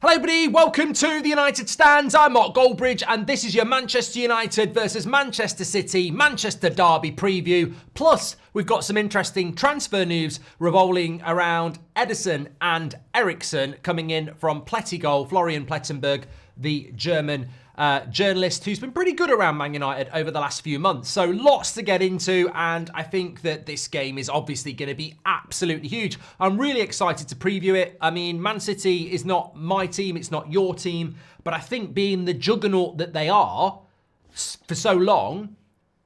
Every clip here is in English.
Hello everybody, welcome to the United Stands. I'm Mark Goldbridge and this is your Manchester United versus Manchester City Manchester Derby preview. Plus, we've got some interesting transfer news revolving around Ederson and Ederson coming in from Plettigol, Florian Plettenberg, the German journalist who's been pretty good around Man United over the last few months. So lots to get into, and I think that this game is obviously going to be absolutely huge. I'm really excited to preview it. I mean, Man City is not my team, it's not your team, but I think being the juggernaut that they are for so long,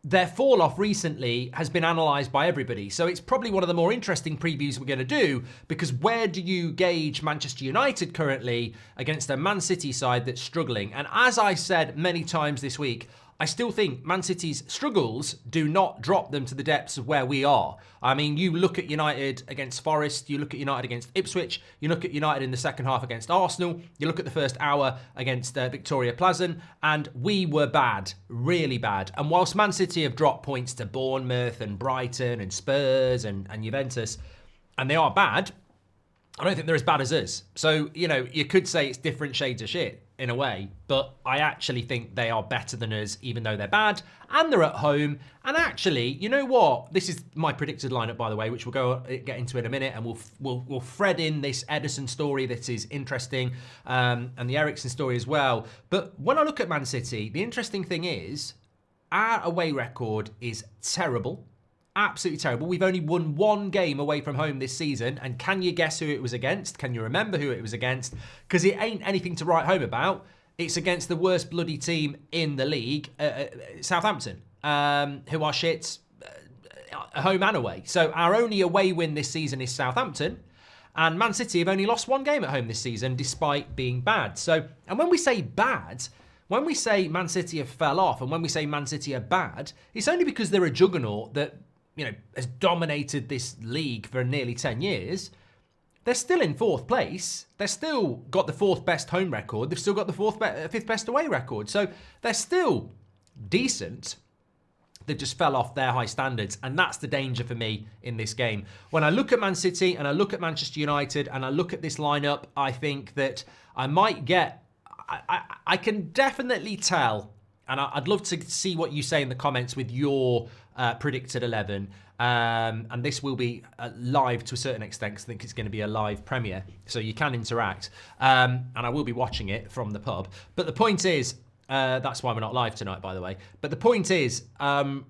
their fall off recently has been analysed by everybody. So it's probably one of the more interesting previews we're going to do, because where do you gauge Manchester United currently against a Man City side that's struggling? And as I said many times this week, I still think Man City's struggles do not drop them to the depths of where we are. I mean, you look at United against Forest, you look at United against Ipswich, you look at United in the second half against Arsenal, you look at the first hour against Victoria Pleasant, and we were bad, really bad. And whilst Man City have dropped points to Bournemouth and Brighton and Spurs and Juventus, and they are bad, I don't think they're as bad as us. So, you know, you could say it's different shades of shit in a way, but I actually think they are better than us, even though they're bad, and they're at home. And actually, you know what? This is my predicted lineup, by the way, which we'll get into in a minute, and we'll thread in this Ederson story that is interesting, and the Ederson story as well. But when I look at Man City, the interesting thing is our away record is terrible. Absolutely terrible. We've only won one game away from home this season. And can you guess who it was against? Can you remember who it was against? Because it ain't anything to write home about. It's against the worst bloody team in the league, Southampton, who are shit home and away. So our only away win this season is Southampton. And Man City have only lost one game at home this season, despite being bad. So, and when we say bad, when we say Man City have fell off, and when we say Man City are bad, it's only because they're a juggernaut that, you know, has dominated this league for nearly 10 years. They're still in fourth place. They've still got the fourth best home record. They've still got the fifth best away record. So they're still decent. They just fell off their high standards. And that's the danger for me in this game. When I look at Man City and I look at Manchester United and I look at this lineup, I think that I might get... I can definitely tell, and I'd love to see what you say in the comments with your predicted 11. And this will be live to a certain extent, because I think it's going to be a live premiere. So you can interact. And I will be watching it from the pub. But the point is, that's why we're not live tonight, by the way. But the point is, I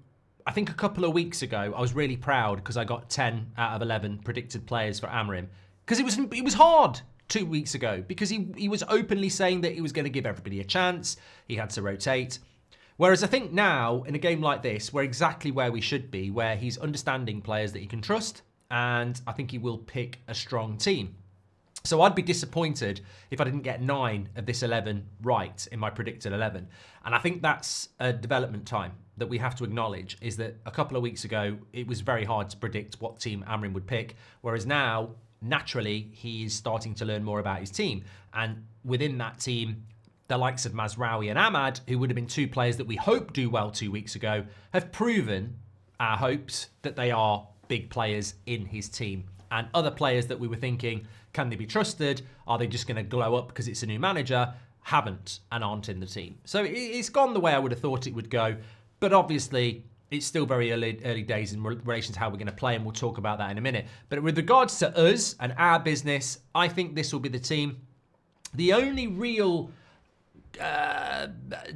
think a couple of weeks ago, I was really proud because I got 10 out of 11 predicted players for Amorim. Because it was hard 2 weeks ago, because he was openly saying that he was going to give everybody a chance. He had to rotate. Whereas I think now, in a game like this, we're exactly where we should be, where he's understanding players that he can trust, and I think he will pick a strong team. So I'd be disappointed if I didn't get 9 of this 11 right in my predicted 11. And I think that's a development time that we have to acknowledge, is that a couple of weeks ago, it was very hard to predict what team Amorim would pick, whereas now, naturally, he's starting to learn more about his team. And within that team, the likes of Mazraoui and Ahmad, who would have been two players that we hoped do well 2 weeks ago, have proven our hopes that they are big players in his team. And other players that we were thinking, can they be trusted? Are they just going to glow up because it's a new manager? Haven't and aren't in the team. So it's gone the way I would have thought it would go. But obviously, it's still very early days in relation to how we're going to play, and we'll talk about that in a minute. But with regards to us and our business, I think this will be the team. The only real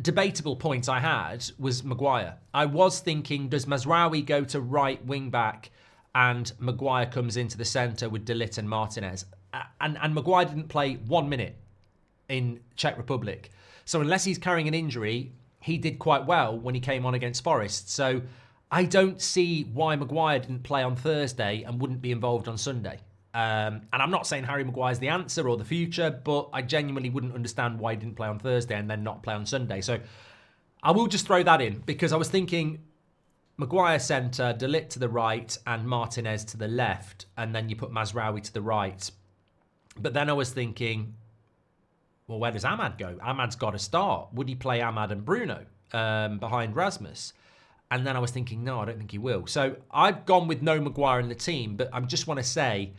debatable point I had was Maguire. I was thinking, does Mazraoui go to right wing back and Maguire comes into the centre with De Ligt and Martinez? And Maguire didn't play 1 minute in Czech Republic. So unless he's carrying an injury, he did quite well when he came on against Forest. So I don't see why Maguire didn't play on Thursday and wouldn't be involved on Sunday. And I'm not saying Harry Maguire's the answer or the future, but I genuinely wouldn't understand why he didn't play on Thursday and then not play on Sunday. So I will just throw that in, because I was thinking Maguire centre, De Ligt to the right and Martinez to the left, and then you put Mazraoui to the right. But then I was thinking, well, where does Ahmad go? Ahmad's got to start. Would he play Ahmad and Bruno behind Rasmus? And then I was thinking, no, I don't think he will. So I've gone with no Maguire in the team, but I just want to say,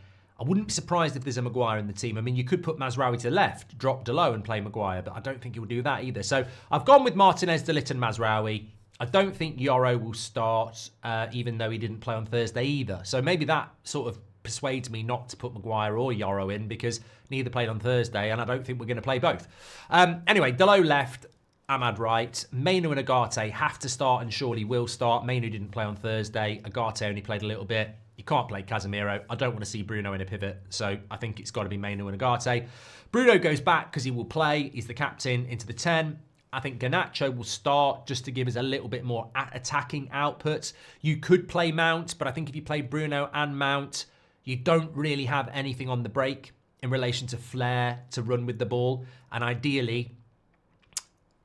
I wouldn't be surprised if there's a Maguire in the team. I mean, you could put Mazraoui to the left, drop Dalot and play Maguire, but I don't think he will do that either. So I've gone with Martinez, De Ligt and Mazraoui. I don't think Yoro will start, even though he didn't play on Thursday either. So maybe that sort of persuades me not to put Maguire or Yoro in because neither played on Thursday, and I don't think we're going to play both. Anyway, Dalot left, Ahmad right. Mainu and Agate have to start and surely will start. Mainu didn't play on Thursday. Agate only played a little bit. You can't play Casemiro. I don't want to see Bruno in a pivot, so I think it's got to be Mainu and Agate. Bruno goes back because he will play. He's the captain into the 10. I think Garnacho will start just to give us a little bit more attacking output. You could play Mount, but I think if you play Bruno and Mount, you don't really have anything on the break in relation to flair to run with the ball. And ideally,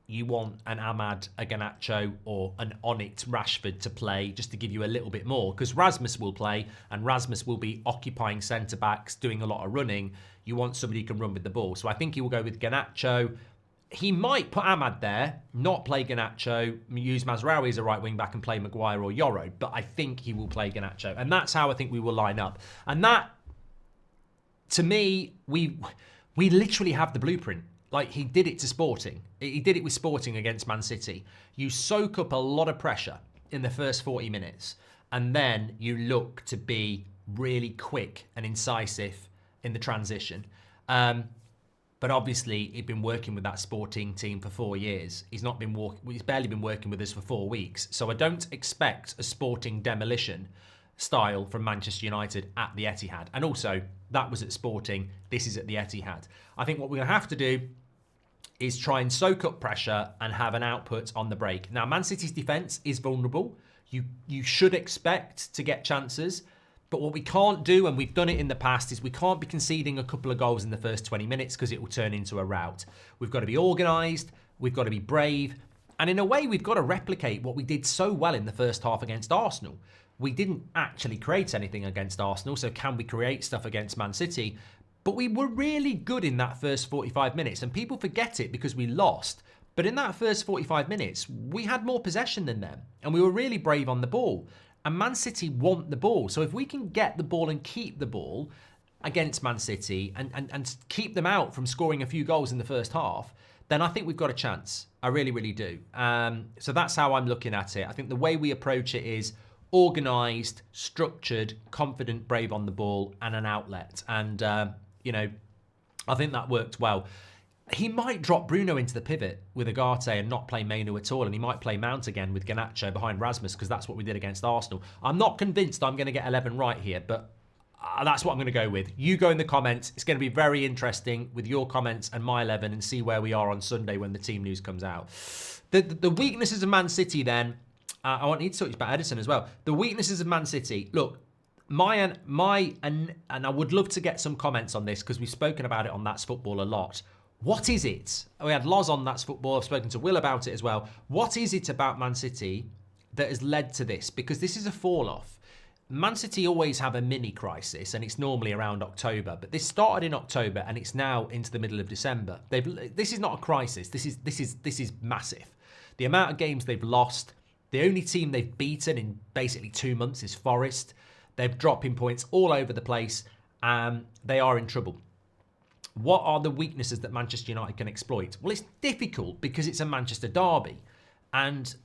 you want an Ahmad, a Garnacho, or an Onit Rashford to play just to give you a little bit more. Because Rasmus will play, and Rasmus will be occupying centre-backs, doing a lot of running. You want somebody who can run with the ball. So I think he will go with Garnacho. He might put Ahmad there, not play Garnacho, use Mazraoui as a right wing-back and play Maguire or Yoro. But I think he will play Garnacho. And that's how I think we will line up. And that, to me, we literally have the blueprint. Like, he did it to Sporting. He did it with Sporting against Man City. You soak up a lot of pressure in the first 40 minutes, and then you look to be really quick and incisive in the transition. But obviously, he'd been working with that Sporting team for 4 years. He's barely been working with us for 4 weeks. So I don't expect a Sporting demolition style from Manchester United at the Etihad. And also, that was at Sporting. This is at the Etihad. I think what we're going to have to do is try and soak up pressure and have an output on the break. Now, Man City's defence is vulnerable. You should expect to get chances. But what we can't do, and we've done it in the past, is we can't be conceding a couple of goals in the first 20 minutes because it will turn into a rout. We've got to be organised. We've got to be brave. And in a way, we've got to replicate what we did so well in the first half against Arsenal. We didn't actually create anything against Arsenal, so can we create stuff against Man City? But we were really good in that first 45 minutes, and people forget it because we lost. But in that first 45 minutes, we had more possession than them, and we were really brave on the ball. And Man City want the ball. So if we can get the ball and keep the ball against Man City and keep them out from scoring a few goals in the first half, then I think we've got a chance. I really, really do. So that's how I'm looking at it. I think the way we approach it is organised, structured, confident, brave on the ball, and an outlet. And, I think that worked well. He might drop Bruno into the pivot with Agate and not play Mainu at all, and he might play Mount again with Garnacho behind Rasmus because that's what we did against Arsenal. I'm not convinced I'm going to get 11 right here, but that's what I'm going to go with. You go in the comments. It's going to be very interesting with your comments and my 11 and see where we are on Sunday when the team news comes out. The weaknesses of Man City then, I need to talk about Ederson as well. The weaknesses of Man City, look, and I would love to get some comments on this because we've spoken about it on That's Football a lot. What is it? We had Loz on That's Football. I've spoken to Will about it as well. What is it about Man City that has led to this? Because this is a fall-off. Man City always have a mini crisis, and it's normally around October. But this started in October, and it's now into the middle of December. This is not a crisis. This is massive. The amount of games they've lost. The only team they've beaten in basically 2 months is Forest. They're dropping points all over the place. They are in trouble. What are the weaknesses that Manchester United can exploit? Well, it's difficult because it's a Manchester derby. And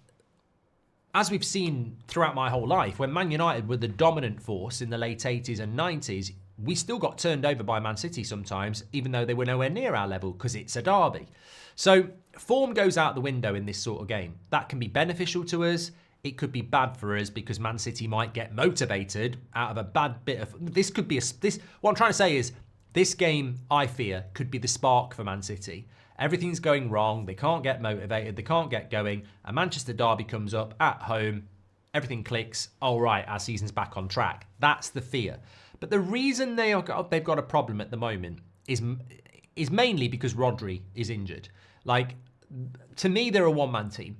as we've seen throughout my whole life, when Man United were the dominant force in the late 80s and 90s, we still got turned over by Man City sometimes, even though they were nowhere near our level because it's a derby. So form goes out the window in this sort of game. That can be beneficial to us. It could be bad for us because Man City might get motivated out of a bad bit of... What I'm trying to say is, this game, I fear, could be the spark for Man City. Everything's going wrong. They can't get motivated. They can't get going. A Manchester derby comes up at home. Everything clicks. All right, our season's back on track. That's the fear. But the reason they've got a problem at the moment is mainly because Rodri is injured. Like, to me, they're a one-man team.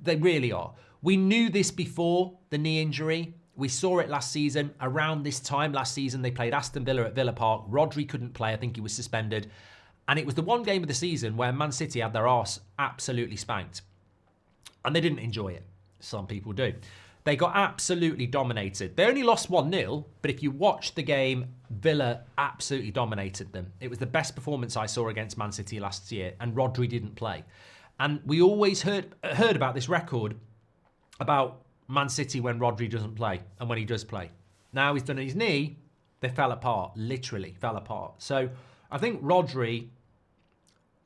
They really are. We knew this before the knee injury. We saw it last season. Around this time last season, they played Aston Villa at Villa Park. Rodri couldn't play. I think he was suspended. And it was the one game of the season where Man City had their arse absolutely spanked. And they didn't enjoy it. Some people do. They got absolutely dominated. They only lost 1-0, but if you watch the game, Villa absolutely dominated them. It was the best performance I saw against Man City last year, and Rodri didn't play. And we always heard about this record about Man City when Rodri doesn't play and when he does play. Now he's done his knee, they fell apart, literally fell apart. So I think Rodri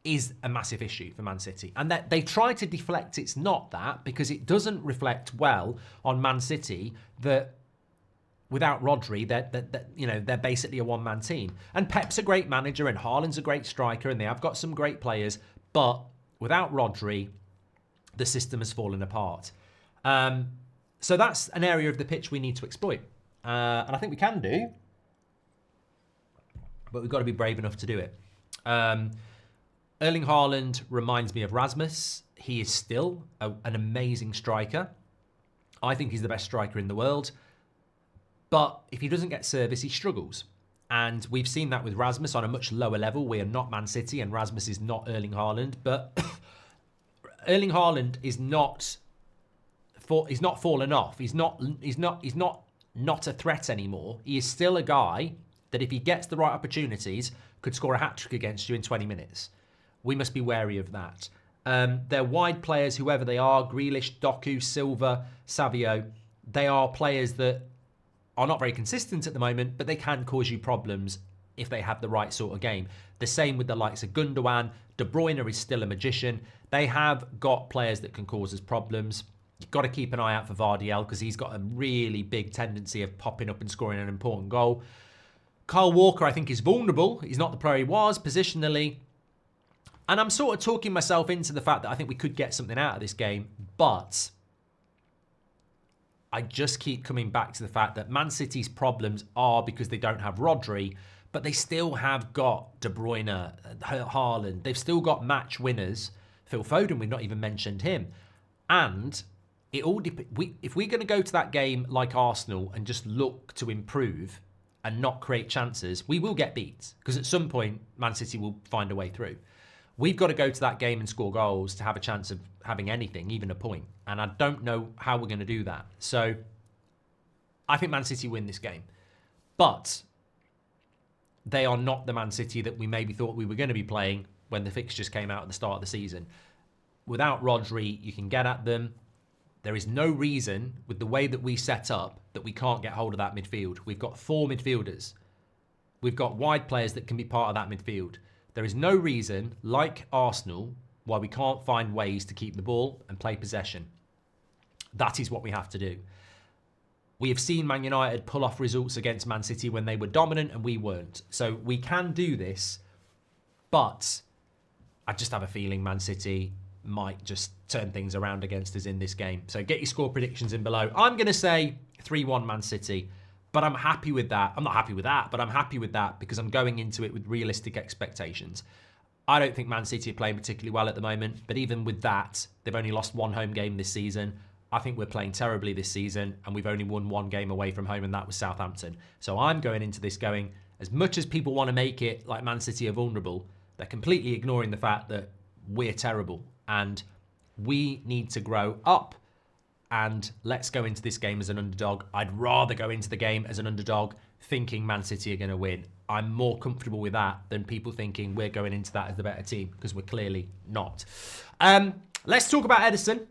is a massive issue for Man City. And that they try to deflect it's not that, because it doesn't reflect well on Man City that without Rodri, they're basically a one-man team. And Pep's a great manager and Haaland's a great striker and they have got some great players. But without Rodri, the system has fallen apart. So that's an area of the pitch we need to exploit. And I think we can do. But we've got to be brave enough to do it. Erling Haaland reminds me of Rasmus. He is still an amazing striker. I think he's the best striker in the world. But if he doesn't get service, he struggles. And we've seen that with Rasmus on a much lower level. We are not Man City and Rasmus is not Erling Haaland. But Erling Haaland is he's not fallen off. He's not a threat anymore. He is still a guy that if he gets the right opportunities, could score a hat-trick against you in 20 minutes. We must be wary of that. They're wide players, whoever they are, Grealish, Doku, Silva, Savio. They are players that are not very consistent at the moment, but they can cause you problems if they have the right sort of game. The same with the likes of Gundogan. De Bruyne is still a magician. They have got players that can cause us problems. You've got to keep an eye out for Vardiel because he's got a really big tendency of popping up and scoring an important goal. Kyle Walker, I think, is vulnerable. He's not the player he was positionally. And I'm sort of talking myself into the fact that I think we could get something out of this game. But I just keep coming back to the fact that Man City's problems are because they don't have Rodri, but they still have got De Bruyne, Haaland. They've still got match winners. Phil Foden, we've not even mentioned him. And it all if we're going to go to that game like Arsenal and just look to improve and not create chances, we will get beat. Because at some point, Man City will find a way through. We've got to go to that game and score goals to have a chance of having anything, even a point. And I don't know how we're going to do that. So I think Man City win this game. But they are not the Man City that we maybe thought we were going to be playing when the fixtures came out at the start of the season. Without Rodri, you can get at them. There is no reason, with the way that we set up, that we can't get hold of that midfield. We've got 4 midfielders. We've got wide players that can be part of that midfield. There is no reason, like Arsenal, why we can't find ways to keep the ball and play possession. That is what we have to do. We have seen Man United pull off results against Man City when they were dominant and we weren't. So we can do this, but I just have a feeling Man City might just turn things around against us in this game. So get your score predictions in below. I'm going to say 3-1 Man City, but I'm happy with that. I'm not happy with that, but I'm happy with that because I'm going into it with realistic expectations. I don't think Man City are playing particularly well at the moment, but even with that, they've only lost 1 home game this season. I think we're playing terribly this season, and we've only won 1 game away from home, and that was Southampton. So I'm going into this going, as much as people want to make it like Man City are vulnerable, they're completely ignoring the fact that we're terrible, and we need to grow up, and let's go into this game as an underdog. I'd rather go into the game as an underdog thinking Man City are going to win. I'm more comfortable with that than people thinking we're going into that as the better team, because we're clearly not. Let's talk about Ederson.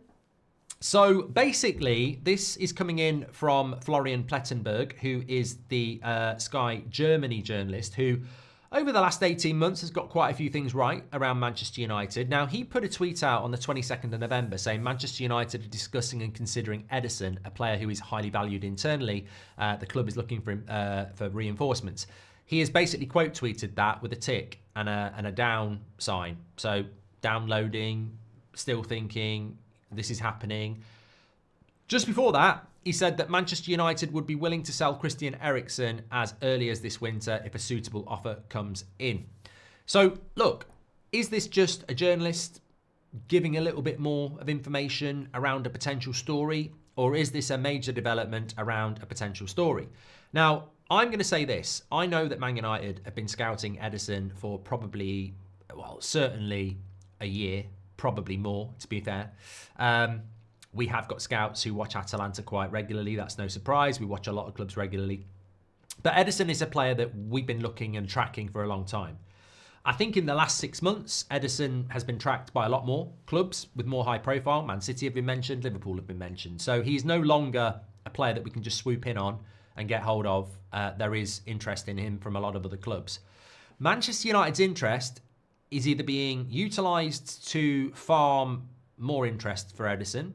So basically, this is coming in from Florian Plettenberg, who is the Sky Germany journalist, who over the last 18 months has got quite a few things right around Manchester United. Now, he put a tweet out on the 22nd of November saying Manchester United are discussing and considering Ederson, a player who is highly valued internally. The club is looking for reinforcements. He has basically quote tweeted that with a tick and a down sign. So downloading, still thinking, this is happening. Just before that, he said that Manchester United would be willing to sell Christian Eriksen as early as this winter if a suitable offer comes in. So, look, is this just a journalist giving a little bit more of information around a potential story, or is this a major development around a potential story? Now, I'm going to say this. I know that Man United have been scouting Ederson for probably, well, certainly a year, probably more, to be fair. We have got scouts who watch Atalanta quite regularly. That's no surprise. We watch a lot of clubs regularly. But Ederson is a player that we've been looking and tracking for a long time. I think in the last 6 months, Ederson has been tracked by a lot more clubs with more high profile. Man City have been mentioned, Liverpool have been mentioned. So he's no longer a player that we can just swoop in on and get hold of. There is interest in him from a lot of other clubs. Manchester United's interest is either being utilised to farm more interest for Ederson,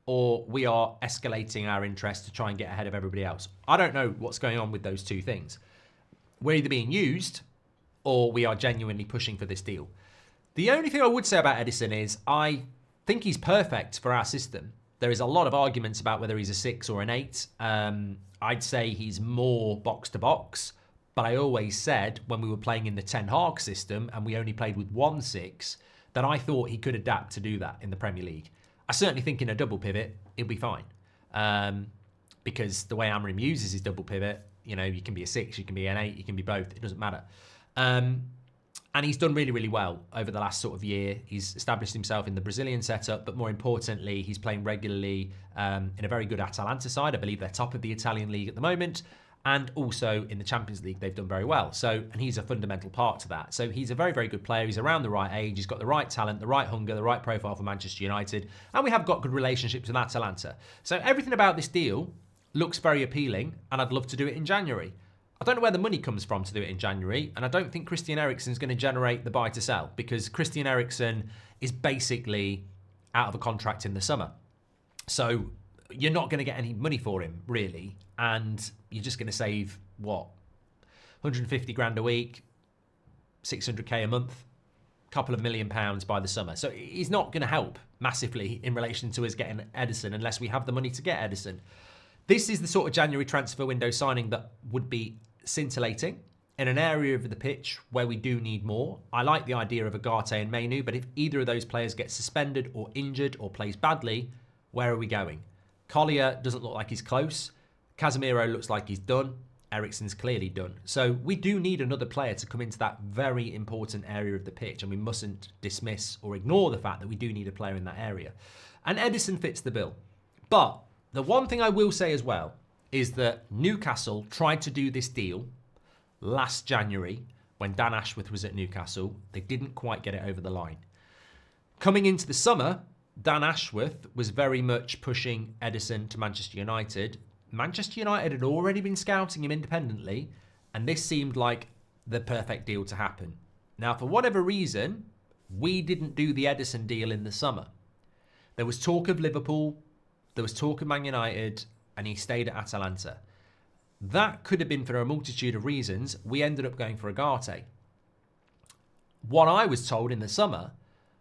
or we are escalating our interest to try and get ahead of everybody else. I don't know what's going on with those two things. We're either being used or we are genuinely pushing for this deal. The only thing I would say about Ederson is I think he's perfect for our system. There is a lot of arguments about whether he's a 6 or an 8. I'd say he's more box to box, but I always said when we were playing in the Ten Hag system and we only played with 1 6, that I thought he could adapt to do that in the Premier League. I certainly think in a double pivot, it'll be fine. Because the way Amorim uses his double pivot, you can be a 6, you can be an 8, you can be both. It doesn't matter. And he's done really, really well over the last sort of year. He's established himself in the Brazilian setup, but more importantly, he's playing regularly in a very good Atalanta side. I believe they're top of the Italian league at the moment. And also in the Champions League, they've done very well. And he's a fundamental part to that. So he's a very, very good player. He's around the right age. He's got the right talent, the right hunger, the right profile for Manchester United. And we have got good relationships with Atalanta. So everything about this deal looks very appealing, and I'd love to do it in January. I don't know where the money comes from to do it in January, and I don't think Christian Eriksen's going to generate the buy to sell, because Christian Eriksen is basically out of a contract in the summer. So you're not going to get any money for him, really, and you're just going to save, 150 grand a week, 600k a month, couple of £1 million by the summer. So he's not going to help massively in relation to us getting Ederson unless we have the money to get Ederson. This is the sort of January transfer window signing that would be scintillating in an area of the pitch where we do need more. I like the idea of Agate and Mainu, but if either of those players gets suspended or injured or plays badly, where are we going? Collier doesn't look like he's close. Casemiro looks like he's done. Eriksen's clearly done. So we do need another player to come into that very important area of the pitch, and we mustn't dismiss or ignore the fact that we do need a player in that area. And Ederson fits the bill. But the one thing I will say as well is that Newcastle tried to do this deal last January when Dan Ashworth was at Newcastle. They didn't quite get it over the line. Coming into the summer, Dan Ashworth was very much pushing Ederson to Manchester United. Manchester United had already been scouting him independently, and this seemed like the perfect deal to happen. Now, for whatever reason, we didn't do the Ederson deal in the summer. There was talk of Liverpool, there was talk of Man United, and he stayed at Atalanta. That could have been for a multitude of reasons. We ended up going for Agate. What I was told in the summer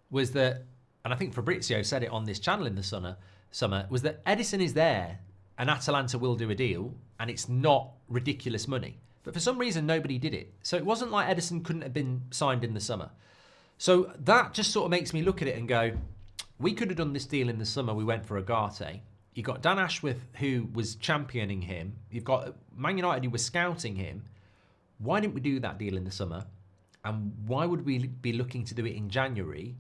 was that, and I think Fabrizio said it on this channel in the summer, was that Ederson is there and Atalanta will do a deal and it's not ridiculous money. But for some reason, nobody did it. So it wasn't like Ederson couldn't have been signed in the summer. So that just sort of makes me look at it and go, we could have done this deal in the summer. We went for Agate. You've got Dan Ashworth, who was championing him. You've got Man United, who was scouting him. Why didn't we do that deal in the summer? And why would we be looking to do it in January?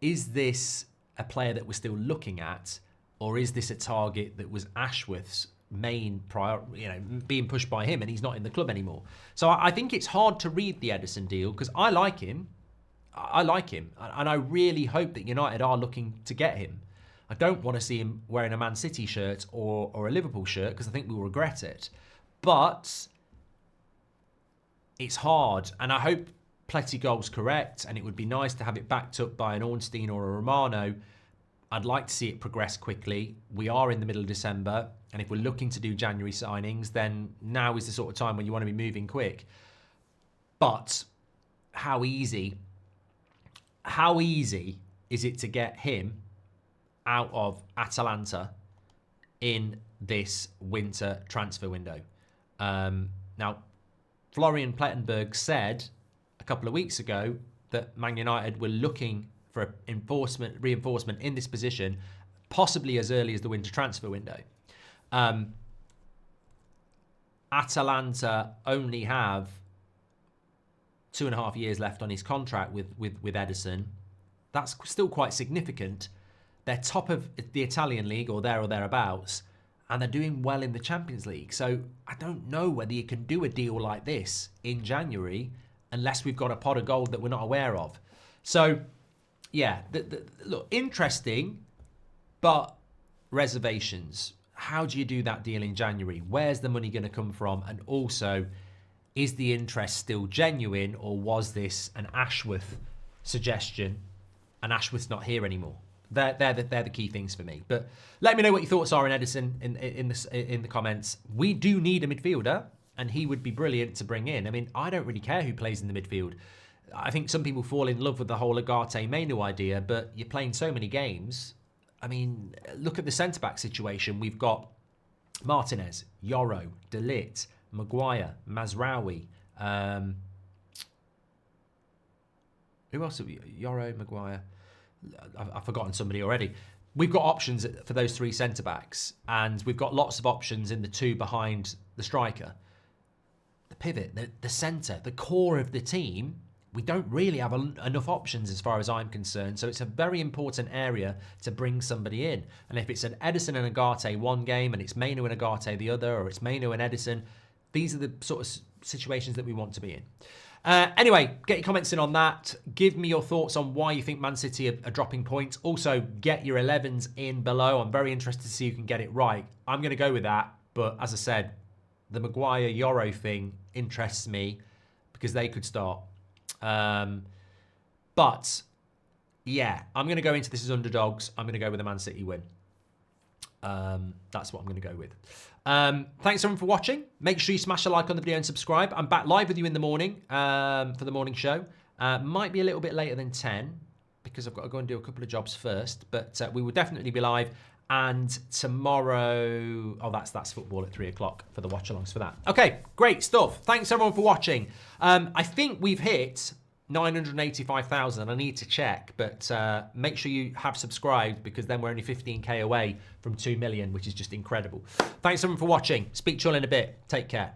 Is this a player that we're still looking at? Or is this a target that was Ashworth's main priority, being pushed by him and he's not in the club anymore? So I think it's hard to read the Ederson deal because I like him. And I really hope that United are looking to get him. I don't want to see him wearing a Man City shirt or a Liverpool shirt because I think we'll regret it. But it's hard, and I hope Plettigol's correct, and it would be nice to have it backed up by an Ornstein or a Romano. I'd like to see it progress quickly. We are in the middle of December, and if we're looking to do January signings, then now is the sort of time when you want to be moving quick. But how easy is it to get him out of Atalanta in this winter transfer window? Now, Florian Plettenberg said a couple of weeks ago that Man United were looking for reinforcement in this position, possibly as early as the winter transfer window. Atalanta only have 2.5 years left on his contract with Ederson. That's still quite significant. They're top of the Italian league or thereabouts, and they're doing well in the Champions League. So I don't know whether you can do a deal like this in January unless we've got a pot of gold that we're not aware of. So, yeah, look, interesting, but reservations. How do you do that deal in January? Where's the money going to come from? And also, is the interest still genuine, or was this an Ashworth suggestion and Ashworth's not here anymore? They're the key things for me. But let me know what your thoughts are on Ederson in the comments. We do need a midfielder, and he would be brilliant to bring in. I mean, I don't really care who plays in the midfield. I think some people fall in love with the whole Agate-Menu idea, but you're playing so many games. I mean, look at the centre-back situation. We've got Martinez, Yoro, De Ligt, Maguire, Mazraoui. Who else have we? Yoro, Maguire. I've forgotten somebody already. We've got options for those three centre-backs, and we've got lots of options in the two behind the striker. The pivot, the centre, the core of the team, we don't really have enough options as far as I'm concerned. So it's a very important area to bring somebody in. And if it's an Ederson and Agate one game, and it's Mainu and Agate the other, or it's Mainu and Ederson, these are the sort of situations that we want to be in. Anyway, get your comments in on that. Give me your thoughts on why you think Man City are dropping points. Also, get your 11s in below. I'm very interested to see who can get it right. I'm going to go with that. But as I said, the Maguire-Yoro thing interests me because they could start. But, yeah, I'm going to go into this as underdogs. I'm going to go with a Man City win. That's what I'm going to go with. Thanks everyone for watching. Make sure you smash a like on the video and subscribe. I'm back live with you in the morning for the morning show. Might be a little bit later than 10 because I've got to go and do a couple of jobs first. But we will definitely be live. And tomorrow, oh, that's football at 3 o'clock for the watch-alongs for that. Okay, great stuff. Thanks everyone for watching. I think we've hit 985,000. I need to check, but make sure you have subscribed because then we're only 15k away from 2 million, which is just incredible. Thanks everyone for watching. Speak to you all in a bit. Take care.